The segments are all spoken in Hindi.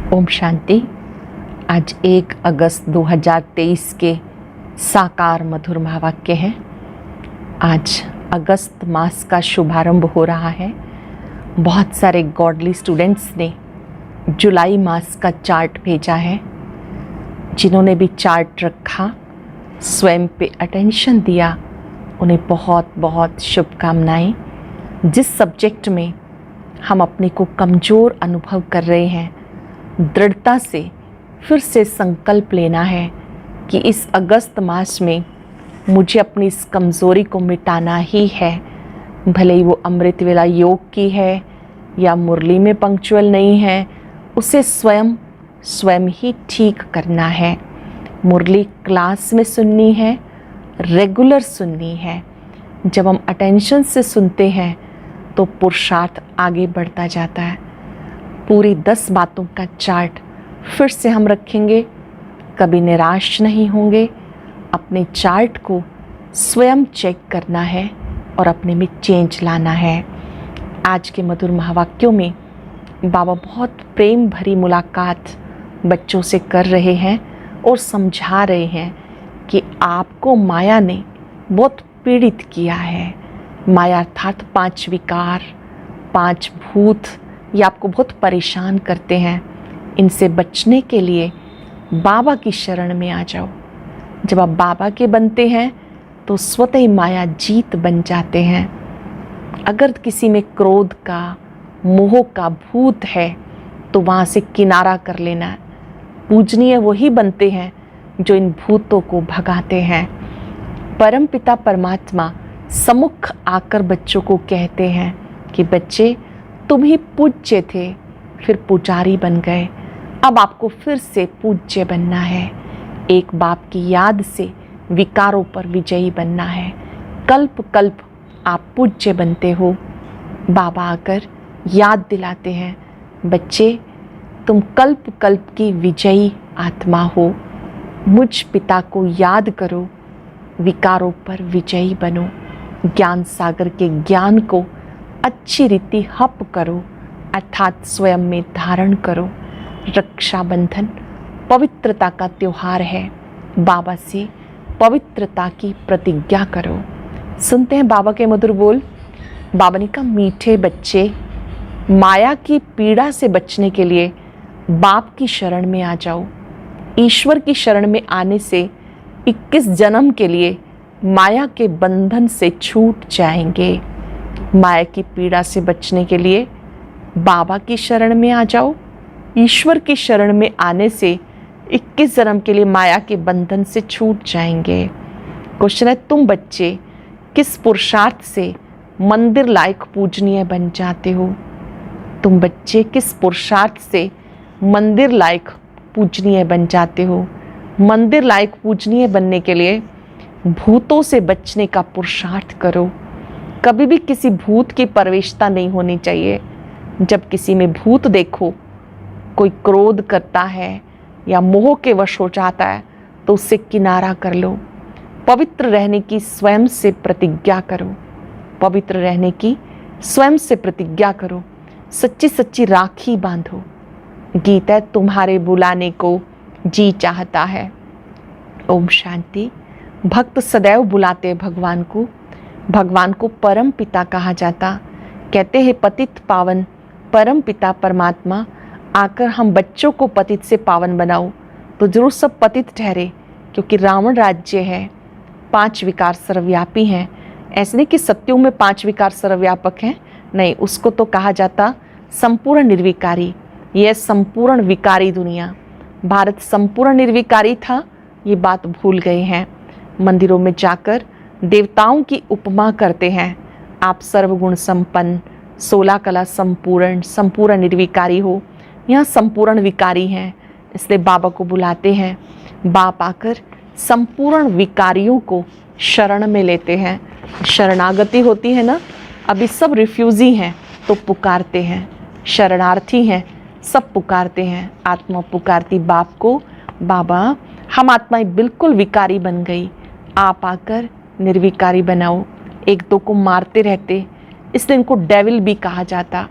ओम शांति। आज 1 अगस्त 2023 के साकार मधुर महावाक्य हैं। आज अगस्त मास का शुभारंभ हो रहा है। बहुत सारे गॉडली स्टूडेंट्स ने जुलाई मास का चार्ट भेजा है। जिन्होंने भी चार्ट रखा, स्वयं पे अटेंशन दिया, उन्हें बहुत बहुत शुभकामनाएं। जिस सब्जेक्ट में हम अपने को कमज़ोर अनुभव कर रहे हैं, दृढ़ता से फिर से संकल्प लेना है कि इस अगस्त मास में मुझे अपनी इस कमज़ोरी को मिटाना ही है। भले ही वो अमृत वेला योग की है या मुरली में पंक्चुअल नहीं है, उसे स्वयं ही ठीक करना है। मुरली क्लास में सुननी है, रेगुलर सुननी है। जब हम अटेंशन से सुनते हैं तो पुरुषार्थ आगे बढ़ता जाता है। पूरी 10 बातों का चार्ट फिर से हम रखेंगे, कभी निराश नहीं होंगे। अपने चार्ट को स्वयं चेक करना है और अपने में चेंज लाना है। आज के मधुर महावाक्यों में बाबा बहुत प्रेम भरी मुलाकात बच्चों से कर रहे हैं और समझा रहे हैं कि आपको माया ने बहुत पीड़ित किया है। माया अर्थात 5 विकार, 5 भूत, ये आपको बहुत परेशान करते हैं। इनसे बचने के लिए बाबा की शरण में आ जाओ। जब आप बाबा के बनते हैं तो स्वतः ही माया जीत बन जाते हैं। अगर किसी में क्रोध का, मोह का भूत है तो वहाँ से किनारा कर लेना है। पूजनीय वही बनते हैं जो इन भूतों को भगाते हैं। परम पिता परमात्मा सम्मुख आकर बच्चों को कहते हैं कि बच्चे, तुम ही पूज्य थे, फिर पुजारी बन गए। अब आपको फिर से पूज्य बनना है। एक बाप की याद से विकारों पर विजयी बनना है। कल्प कल्प आप पूज्य बनते हो। बाबा आकर याद दिलाते हैं, बच्चे तुम कल्प कल्प की विजयी आत्मा हो। मुझ पिता को याद करो, विकारों पर विजयी बनो। ज्ञान सागर के ज्ञान को अच्छी रीति हप करो, अर्थात स्वयं में धारण करो। रक्षाबंधन पवित्रता का त्योहार है। बाबा से पवित्रता की प्रतिज्ञा करो। सुनते हैं बाबा के मधुर बोल। बाबा ने कहा, मीठे बच्चे, माया की पीड़ा से बचने के लिए बाप की शरण में आ जाओ। ईश्वर की शरण में आने से 21 जन्म के लिए माया के बंधन से छूट जाएंगे। माया की पीड़ा से बचने के लिए बाबा की शरण में आ जाओ। ईश्वर की शरण में आने से 21 जन्म के लिए माया के बंधन से छूट जाएंगे। क्वेश्चन है, तुम बच्चे किस पुरुषार्थ से मंदिर लायक पूजनीय बन जाते हो? तुम बच्चे किस पुरुषार्थ से मंदिर लायक पूजनीय बन जाते हो? मंदिर लायक पूजनीय बनने के लिए भूतों से बचने का पुरुषार्थ करो। कभी भी किसी भूत की प्रवेशता नहीं होनी चाहिए। जब किसी में भूत देखो, कोई क्रोध करता है या मोह के वश हो जाता है, तो उससे किनारा कर लो। पवित्र रहने की स्वयं से प्रतिज्ञा करो। पवित्र रहने की स्वयं से प्रतिज्ञा करो। सच्ची सच्ची राखी बांधो। गीता है, तुम्हारे बुलाने को जी चाहता है। ओम शांति। भक्त सदैव बुलाते भगवान को। भगवान को परम पिता कहा जाता। कहते हैं, पतित पावन परम पिता परमात्मा आकर हम बच्चों को पतित से पावन बनाओ, तो जरूर सब पतित ठहरे, क्योंकि रावण राज्य है। 5 विकार सर्वव्यापी हैं। ऐसे नहीं कि सत्युग में 5 विकार सर्वव्यापक हैं, नहीं, उसको तो कहा जाता संपूर्ण निर्विकारी। यह संपूर्ण विकारी दुनिया। भारत संपूर्ण निर्विकारी था, ये बात भूल गए हैं। मंदिरों में जाकर देवताओं की उपमा करते हैं। आप सर्वगुण संपन्न, 16 कला संपूर्ण, संपूर्ण निर्विकारी हो। यहाँ संपूर्ण विकारी हैं, इसलिए बाबा को बुलाते हैं। बाप आकर संपूर्ण विकारियों को शरण में लेते हैं। शरणागति होती है ना, अभी सब रिफ्यूजी हैं तो पुकारते हैं। शरणार्थी हैं, सब पुकारते हैं। आत्मा पुकारती बाप को, बाबा हम आत्माएं बिल्कुल विकारी बन गई, आप आकर निर्विकारी बनाओ। 1-2 को मारते रहते, इसलिए इनको डेविल भी कहा जाता,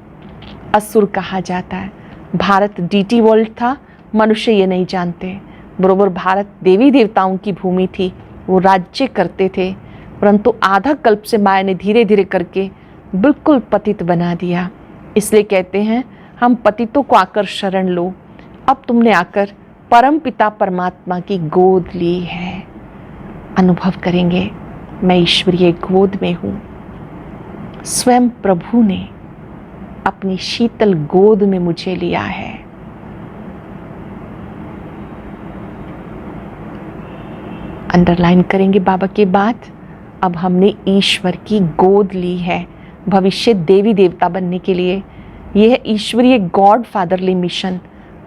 असुर कहा जाता है। भारत डीटी वर्ल्ड था, मनुष्य ये नहीं जानते। बरोबर भारत देवी देवताओं की भूमि थी, वो राज्य करते थे, परंतु आधा कल्प से माया ने धीरे धीरे करके बिल्कुल पतित बना दिया। इसलिए कहते हैं हम पतितों को आकर शरण लो। अब तुमने आकर परम पिता परमात्मा की गोद ली है। अनुभव करेंगे मैं ईश्वरीय गोद में हूँ। स्वयं प्रभु ने अपनी शीतल गोद में मुझे लिया है। अंडरलाइन करेंगे बाबा के बात। अब हमने ईश्वर की गोद ली है भविष्य देवी देवता बनने के लिए। यह है ईश्वरीय गॉड फादरली मिशन,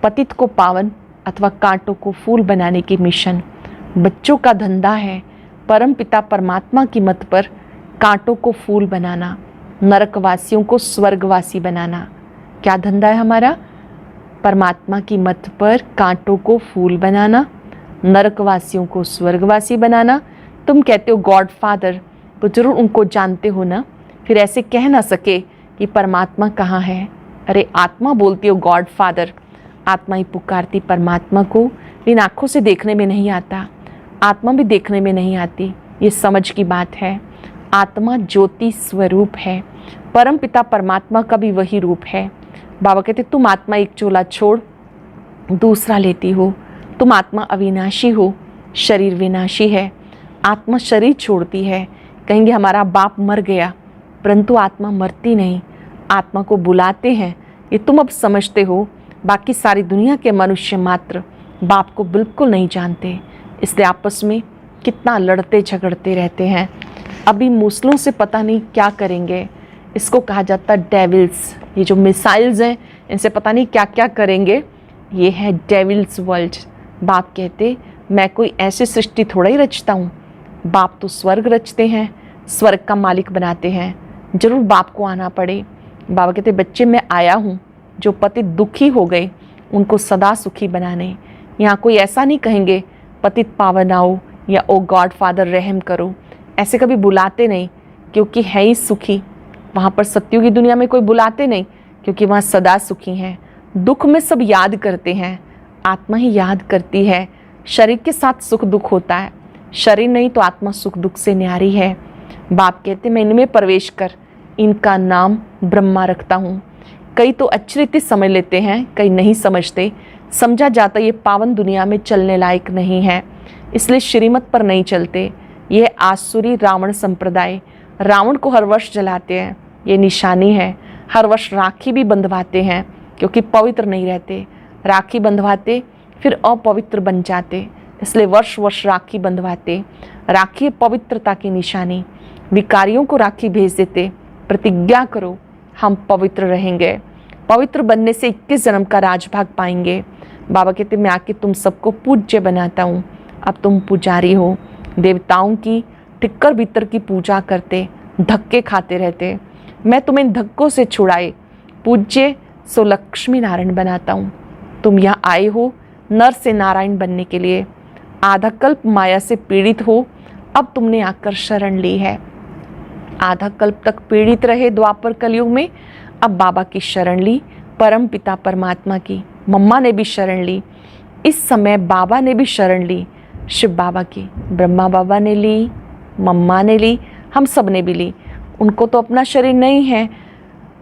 पतित को पावन अथवा कांटों को फूल बनाने की मिशन। बच्चों का धंधा है परम पिता परमात्मा की मत पर कांटों को फूल बनाना, नरकवासियों को स्वर्गवासी बनाना। क्या धंधा है हमारा? परमात्मा की मत पर कांटों को फूल बनाना, नरकवासियों को स्वर्गवासी बनाना। तुम कहते हो गॉड फादर, तो जरूर उनको जानते हो ना, फिर ऐसे कह ना सके कि परमात्मा कहाँ है। अरे आत्मा बोलती हो गॉड फादर, आत्मा ही पुकारती परमात्मा को। इन आँखों से देखने में नहीं आता, आत्मा भी देखने में नहीं आती, ये समझ की बात है। आत्मा ज्योति स्वरूप है, परम पिता परमात्मा का भी वही रूप है। बाबा कहते तुम आत्मा एक चोला छोड़ दूसरा लेती हो, तुम आत्मा अविनाशी हो, शरीर विनाशी है। आत्मा शरीर छोड़ती है, कहेंगे हमारा बाप मर गया, परंतु आत्मा मरती नहीं। आत्मा को बुलाते हैं, ये तुम अब समझते हो। बाकी सारी दुनिया के मनुष्य मात्र बाप को बिल्कुल नहीं जानते, इसलिए आपस में कितना लड़ते झगड़ते रहते हैं। अभी मूसलों से पता नहीं क्या करेंगे, इसको कहा जाता है डेविल्स। ये जो मिसाइल्स हैं इनसे पता नहीं क्या क्या करेंगे, ये है डेविल्स वर्ल्ड। बाप कहते मैं कोई ऐसी सृष्टि थोड़ा ही रचता हूँ, बाप तो स्वर्ग रचते हैं, स्वर्ग का मालिक बनाते हैं। जरूर बाप को आना पड़े। बाबा कहते बच्चे मैं आया हूँ जो पतित दुखी हो गए उनको सदा सुखी बनाने। यहाँ कोई ऐसा नहीं कहेंगे पतित पावन आओ या ओ गॉड फादर रहम करो, ऐसे कभी बुलाते नहीं, क्योंकि है ही सुखी। वहाँ पर सत्युग की दुनिया में कोई बुलाते नहीं, क्योंकि वहाँ सदा सुखी हैं। दुख में सब याद करते हैं, आत्मा ही याद करती है। शरीर के साथ सुख दुख होता है, शरीर नहीं तो आत्मा सुख दुख से न्यारी है। बाप कहते मैं इनमें प्रवेश कर इनका नाम ब्रह्मा रखता हूँ। कई तो अच्छी रीति समझ लेते हैं, कई नहीं समझते। समझा जाता ये पावन दुनिया में चलने लायक नहीं है, इसलिए श्रीमत पर नहीं चलते। यह आसुरी रावण संप्रदाय रावण को हर वर्ष जलाते हैं, ये निशानी है। हर वर्ष राखी भी बंधवाते हैं, क्योंकि पवित्र नहीं रहते। राखी बंधवाते फिर अपवित्र बन जाते, इसलिए वर्ष वर्ष राखी बंधवाते। राखी पवित्रता की निशानी। विकारियों को राखी भेज देते, प्रतिज्ञा करो हम पवित्र रहेंगे। पवित्र बनने से 21 जन्म का राजभाग पाएंगे। बाबा कहते मैं आके तुम सबको पूज्य बनाता हूँ। अब तुम पुजारी हो, देवताओं की टिक्कर भीतर की पूजा करते, धक्के खाते रहते। मैं तुम्हें इन धक्कों से छुड़ाए पूज्य सो लक्ष्मी नारायण बनाता हूँ। तुम यहाँ आए हो नर से नारायण बनने के लिए। आधा कल्प माया से पीड़ित हो, अब तुमने आकर शरण ली है। आधा कल्प तक पीड़ित रहे द्वापर कलयुग में, अब बाबा की शरण ली, परम पिता परमात्मा की। मम्मा ने भी शरण ली, इस समय बाबा ने भी शरण ली, शिव बाबा की। ब्रह्मा बाबा ने ली, मम्मा ने ली, हम सब ने भी ली। उनको तो अपना शरीर नहीं है,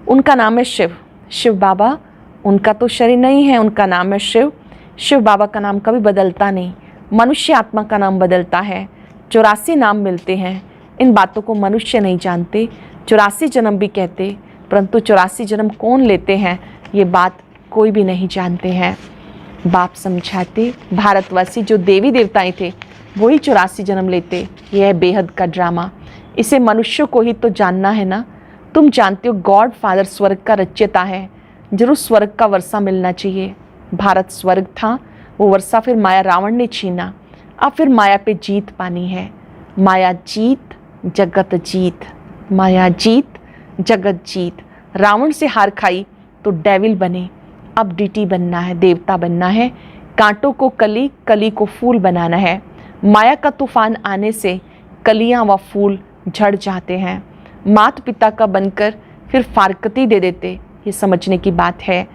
उनका नाम है शिव। शिव बाबा, उनका तो शरीर नहीं है, उनका नाम है शिव। शिव बाबा का नाम कभी बदलता नहीं, मनुष्य आत्मा का नाम बदलता है। 84 नाम मिलते हैं, इन बातों को मनुष्य नहीं जानते। 84 जन्म भी कहते, परंतु 84 जन्म कौन लेते हैं ये बात कोई भी नहीं जानते हैं। बाप समझाते भारतवासी जो देवी देवताएं थे वही 84 जन्म लेते। यह है बेहद का ड्रामा, इसे मनुष्यों को ही तो जानना है ना। तुम जानते हो गॉड फादर स्वर्ग का रचयिता है, जरूर स्वर्ग का वर्षा मिलना चाहिए। भारत स्वर्ग था, वो वर्षा फिर माया रावण ने छीना। अब फिर माया पे जीत पानी है। माया जीत जगत जीत, माया जीत जगत जीत। रावण से हार खाई तो डेविल बने, अब डीटी बनना है, देवता बनना है। कांटों को कली, कली को फूल बनाना है। माया का तूफान आने से कलियां व फूल झड़ जाते हैं। माता पिता का बनकर फिर फारकती दे देते, ये समझने की बात है।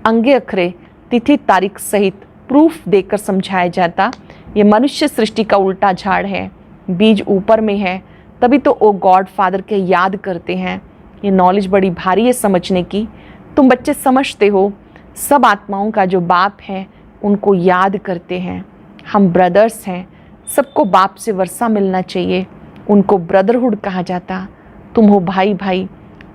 अंगे अखरे तिथि तारीख सहित प्रूफ देकर समझाया जाता। ये मनुष्य सृष्टि का उल्टा झाड़ है, बीज ऊपर में है, तभी तो ओ गॉड फादर के याद करते हैं। ये नॉलेज बड़ी भारी है समझने की। तुम बच्चे समझते हो, सब आत्माओं का जो बाप है उनको याद करते हैं। हम ब्रदर्स हैं, सबको बाप से वर्षा मिलना चाहिए, उनको ब्रदरहुड कहा जाता। तुम हो भाई भाई,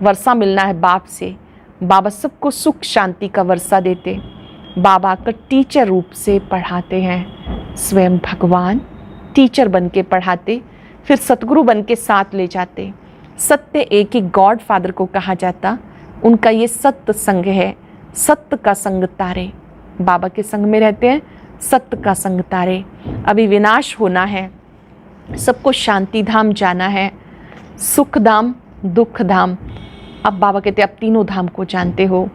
वर्षा मिलना है बाप से। बाबा सबको सुख शांति का वर्षा देते। बाबा आकर टीचर रूप से पढ़ाते हैं, स्वयं भगवान टीचर बन के पढ़ाते, फिर सतगुरु बन के साथ ले जाते। सत्य एक ही गॉड फादर को कहा जाता। उनका ये सत्य संग है, सत्य का संग तारे। बाबा के संग में रहते हैं, सत्य का संग तारे। अभी विनाश होना है, सबको शांति धाम जाना है, सुख धाम दुख धाम। अब बाबा कहते अब तीनों धाम को जानते हो।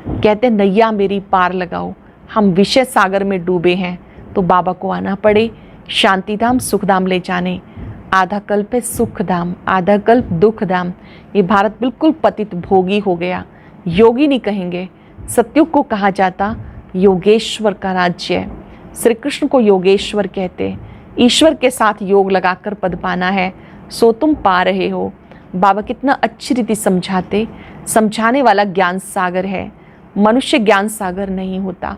कहते नैया मेरी पार लगाओ, हम विषय सागर में डूबे हैं, तो बाबा को आना पड़े शांति धाम सुख धाम ले जाने। आधा कल्प है सुख धाम, आधा कल्प दुख धाम। ये भारत बिल्कुल पतित भोगी हो गया, योगी नहीं कहेंगे। सत्युग को कहा जाता योगेश्वर का राज्य है। श्री कृष्ण को योगेश्वर कहते। ईश्वर के साथ योग लगाकर पद पाना है, सो तुम पा रहे हो। बाबा कितना अच्छी रीति समझाते। समझाने वाला ज्ञान सागर है, मनुष्य ज्ञान सागर नहीं होता।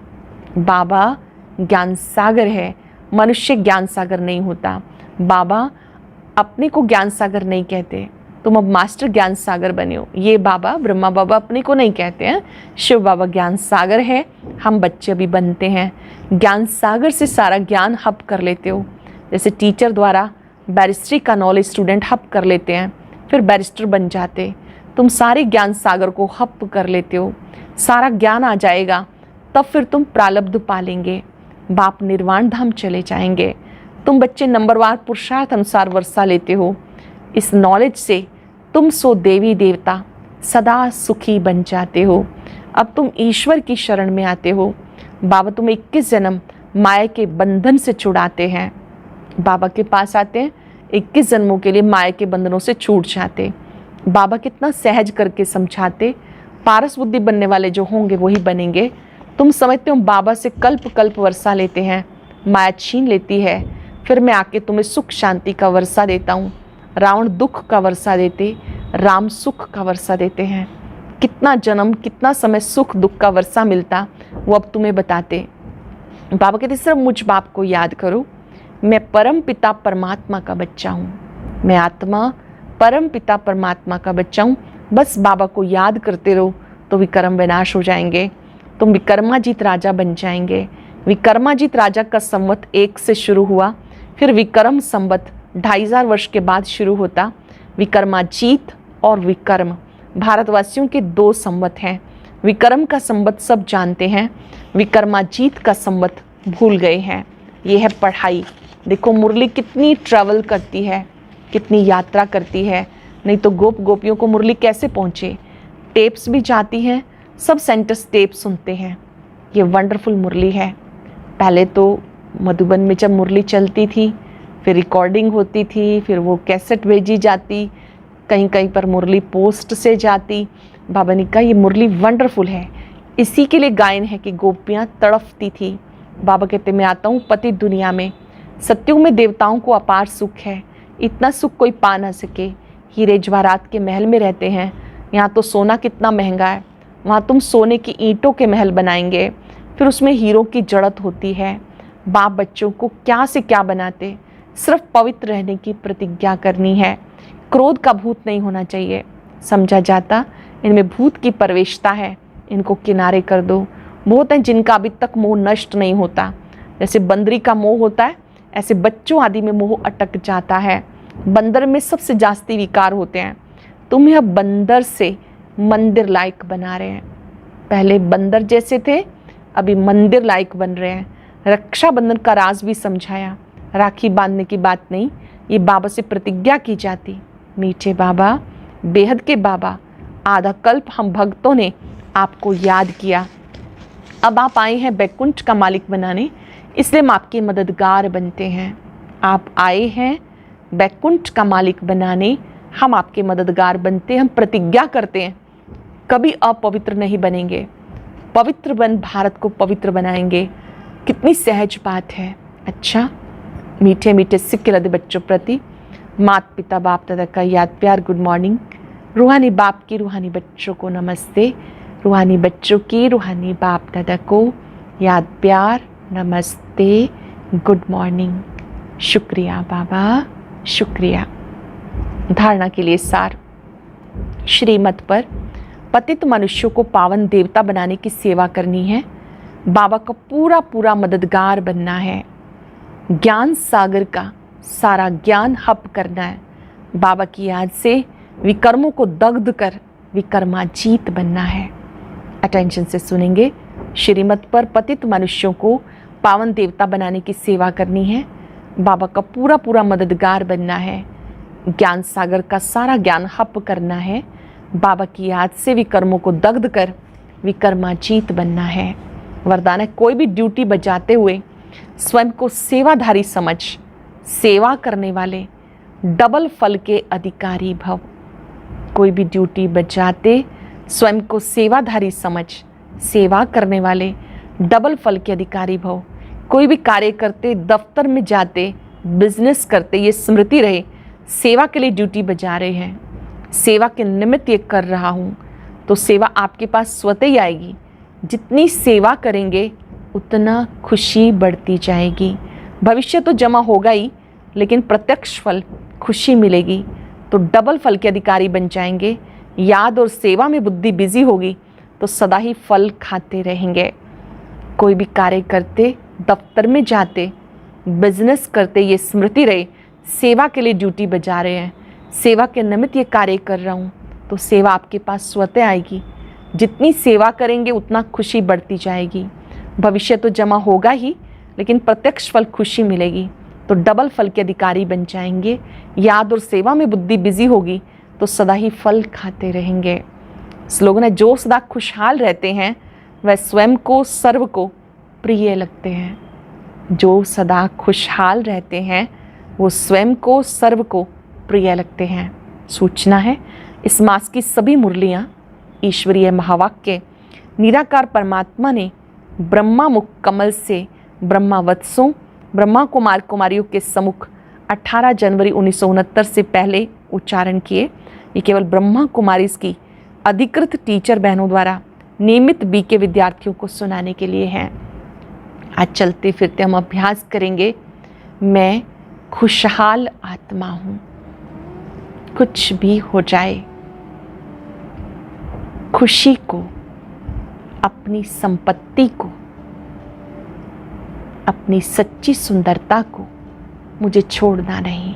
बाबा ज्ञान सागर है, मनुष्य ज्ञान सागर नहीं होता। बाबा अपने को ज्ञान सागर नहीं कहते, तुम अब मास्टर ज्ञान सागर बने हो। ये बाबा ब्रह्मा बाबा अपने को नहीं कहते हैं। शिव बाबा ज्ञान सागर है, हम बच्चे अभी बनते हैं। ज्ञान सागर से सारा ज्ञान हब कर लेते हो। जैसे टीचर द्वारा बैरिस्ट्री का नॉलेज स्टूडेंट हब कर लेते हैं, फिर बैरिस्टर बन जाते। तुम सारे ज्ञान सागर को हब कर लेते हो, सारा ज्ञान आ जाएगा, तब फिर तुम प्रालब्ध पालेंगे, बाप निर्वाण धाम चले जाएंगे। तुम बच्चे नंबरवार पुरुषार्थ अनुसार वर्षा लेते हो। इस नॉलेज से तुम सो देवी देवता सदा सुखी बन जाते हो। अब तुम ईश्वर की शरण में आते हो। बाबा तुम्हें 21 जन्म माया के बंधन से छुड़ाते हैं। बाबा के पास आते हैं, 21 जन्मों के लिए माया के बंधनों से छूट जाते। बाबा कितना सहज करके समझाते। पारस बुद्धि बनने वाले जो होंगे वही बनेंगे। तुम समझते हो बाबा से कल्प कल्प वर्षा लेते हैं, माया छीन लेती है, फिर मैं आके तुम्हें सुख शांति का वर्षा देता हूँ। रावण दुख का वर्षा देते, राम सुख का वर्षा देते हैं। कितना जन्म कितना समय सुख दुख का वर्षा मिलता वो अब तुम्हें बताते। बाबा कहते सिर्फ मुझ बाप को याद करो, मैं परम पिता परमात्मा का बच्चा हूँ। मैं आत्मा परम पिता परमात्मा का बच्चा हूँ। बस बाबा को याद करते रहो तो विक्रम विनाश हो जाएंगे, तुम विक्रमाजीत राजा बन जाएंगे। विक्रमाजीत राजा का संवत 1 से शुरू हुआ, फिर विक्रम संवत 2500 वर्ष के बाद शुरू होता। विक्रमाजीत और विक्रम भारतवासियों के 2 संवत हैं। विक्रम का संवत सब जानते हैं, विक्रमाजीत का संवत भूल गए हैं। ये है पढ़ाई। देखो मुरली कितनी ट्रैवल करती है, कितनी यात्रा करती है। नहीं तो गोप गोपियों को मुरली कैसे पहुँचे। टेप्स भी जाती हैं, सब सेंटर्स टेप सुनते हैं। ये वंडरफुल मुरली है। पहले तो मधुबन में जब मुरली चलती थी, फिर रिकॉर्डिंग होती थी, फिर वो कैसेट भेजी जाती, कहीं कहीं पर मुरली पोस्ट से जाती। बाबा ने कहा ये मुरली वंडरफुल है। इसी के लिए गायन है कि गोपियाँ तड़पती थी। बाबा कहते मैं आता हूँ पति दुनिया में। सत्युग में देवताओं को अपार सुख है, इतना सुख कोई पा ना सके। हीरे जवाहरात के महल में रहते हैं। यहाँ तो सोना कितना महंगा है, वहाँ तुम सोने की ईंटों के महल बनाएंगे, फिर उसमें हीरों की जड़त होती है। बाप बच्चों को क्या से क्या बनाते, सिर्फ पवित्र रहने की प्रतिज्ञा करनी है। क्रोध का भूत नहीं होना चाहिए। समझा जाता इनमें भूत की प्रवेशता है, इनको किनारे कर दो। बहुत हैं जिनका अभी तक मोह नष्ट नहीं होता। जैसे बंदरी का मोह होता है, ऐसे बच्चों आदि में मोह अटक जाता है। बंदर में सबसे जास्ती विकार होते हैं। तुम यह बंदर से मंदिर लायक बना रहे हैं। पहले बंदर जैसे थे, अभी मंदिर लायक बन रहे हैं। रक्षाबंधन का राज भी समझाया। राखी बांधने की बात नहीं, ये बाबा से प्रतिज्ञा की जाती। मीठे बाबा, बेहद के बाबा, आधा कल्प हम भक्तों ने आपको याद किया। अब आप आए हैं बैकुंठ का मालिक बनाने, इसलिए हम आपके मददगार बनते हैं। आप आए हैं बैकुंठ का मालिक बनाने, हम आपके मददगार बनते हैं। हम प्रतिज्ञा करते हैं कभी अपवित्र नहीं बनेंगे। पवित्र बन भारत को पवित्र बनाएंगे। कितनी सहज बात है। अच्छा, मीठे मीठे सिक्के लदे बच्चों प्रति माता पिता बाप दादा का याद प्यार गुड मॉर्निंग। रूहानी बाप की रूहानी बच्चों को नमस्ते। रूहानी बच्चों की रूहानी बाप दादा को याद प्यार नमस्ते गुड मॉर्निंग। शुक्रिया बाबा, शुक्रिया। धारणा के लिए सार। श्रीमत पर पतित मनुष्यों को पावन देवता बनाने की सेवा करनी है। बाबा का पूरा पूरा मददगार बनना है। ज्ञान सागर का सारा ज्ञान हप करना है। बाबा की याद से विकर्मों को दग्ध कर विकर्माजीत बनना है। अटेंशन से सुनेंगे। श्रीमत पर पतित मनुष्यों को पावन देवता बनाने की सेवा करनी है। बाबा का पूरा पूरा मददगार बनना है। ज्ञान सागर का सारा ज्ञान हप करना है। बाबा की याद से विकर्मों को दग्ध कर विकर्माजीत बनना है। वरदान है, कोई भी ड्यूटी बजाते हुए स्वयं को सेवाधारी समझ सेवा करने वाले डबल फल के अधिकारी भव। कोई भी ड्यूटी बजाते स्वयं को सेवाधारी समझ सेवा करने वाले डबल फल के अधिकारी भव। कोई भी कार्य करते, दफ्तर में जाते, बिजनेस करते, ये स्मृति रहे सेवा के लिए ड्यूटी बजा रहे हैं, सेवा के निमित्त ये कर रहा हूँ, तो सेवा आपके पास स्वतः ही आएगी। जितनी सेवा करेंगे उतना खुशी बढ़ती जाएगी। भविष्य तो जमा होगा ही, लेकिन प्रत्यक्ष फल खुशी मिलेगी, तो डबल फल के अधिकारी बन जाएंगे। याद और सेवा में बुद्धि बिजी होगी तो सदा ही फल खाते रहेंगे। कोई भी कार्य करते, दफ्तर में जाते, बिजनेस करते, ये स्मृति रहे सेवा के लिए ड्यूटी बजा रहे हैं, सेवा के निमित्त ये कार्य कर रहा हूँ, तो सेवा आपके पास स्वतः आएगी। जितनी सेवा करेंगे उतना खुशी बढ़ती जाएगी। भविष्य तो जमा होगा ही, लेकिन प्रत्यक्ष फल खुशी मिलेगी, तो डबल फल के अधिकारी बन जाएंगे। याद और सेवा में बुद्धि बिजी होगी तो सदा ही फल खाते रहेंगे। स्लोगन है, जो सदा खुशहाल रहते हैं वह स्वयं को सर्व को प्रिय लगते हैं। जो सदा खुशहाल रहते हैं वो स्वयं को सर्व को प्रिय लगते हैं। सूचना है, इस मास की सभी मुरलियाँ ईश्वरीय महावाक्य निराकार परमात्मा ने ब्रह्मा मुख कमल से ब्रह्मावत्सों ब्रह्मा कुमार कुमारियों के सम्मुख 18 जनवरी 1969 से पहले उच्चारण किए। ये केवल ब्रह्मा कुमारी की अधिकृत टीचर बहनों द्वारा नियमित बी के विद्यार्थियों को सुनाने के लिए हैं। आज चलते फिरते हम अभ्यास करेंगे। मैं खुशहाल आत्मा हूँ, कुछ भी हो जाए खुशी को, अपनी संपत्ति को, अपनी सच्ची सुंदरता को मुझे छोड़ना नहीं।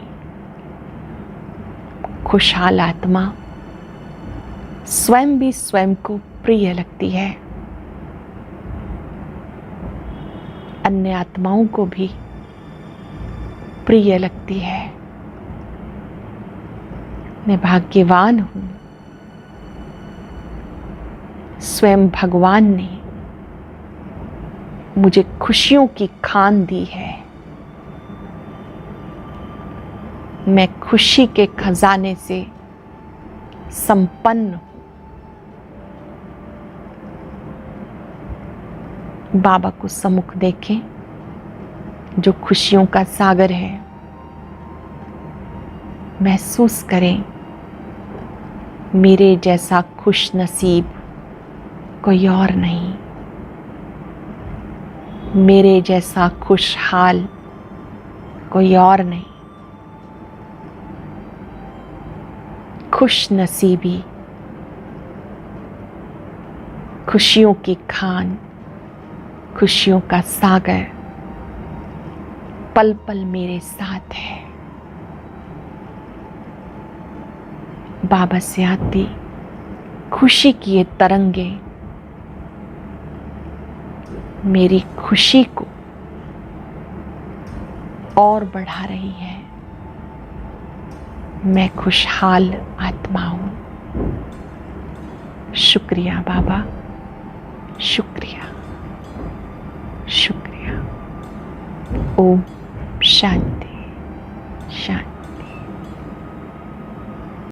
खुशहाल आत्मा स्वयं भी स्वयं को प्रिय लगती है, अन्य आत्माओं को भी प्रिय लगती है। मैं भाग्यवान हूं, स्वयं भगवान ने मुझे खुशियों की खान दी है। मैं खुशी के खजाने से संपन्न हूं। बाबा को सम्मुख देखें जो खुशियों का सागर है। महसूस करें मेरे जैसा खुश नसीब कोई और नहीं, मेरे जैसा खुशहाल कोई और नहीं। खुश नसीबी, खुशियों की खान, खुशियों का सागर पल पल मेरे साथ है। बाबा से आती खुशी की ये तरंगे मेरी खुशी को और बढ़ा रही है। मैं खुशहाल आत्मा हूं। शुक्रिया बाबा, शुक्रिया, शुक्रिया। ओम शांति।